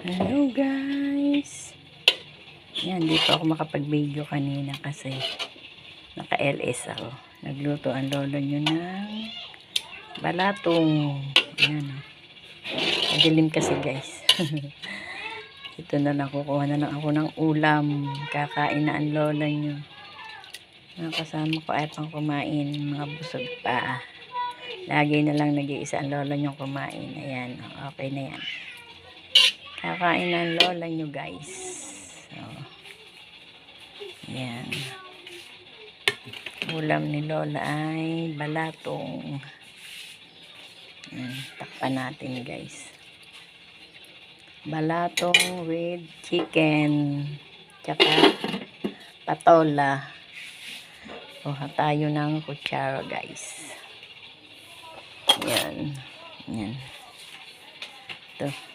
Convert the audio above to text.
Hello guys. Yan, di pa ako makapag-video kanina kasi naka-LS ako. Nagluto ang lolo nyo ng balatong. Ayan o. Madilim kasi guys. Ito na lang, kukuha na lang ako ng ulam. Kakain na ang lola nyo. Mga kasama ko ay pang kumain. Mga busog pa. Lagi na lang nag-iisa ang lola nyo kumain. Ayan, okay na yan. Kakain ng lola nyo guys. So, yan. Ulam ni lola ay balatong. Yan, takpan natin guys. Balatong with chicken. Tsaka patola. Kuha tayo ng kutsara guys. Yan. Yan. Ito.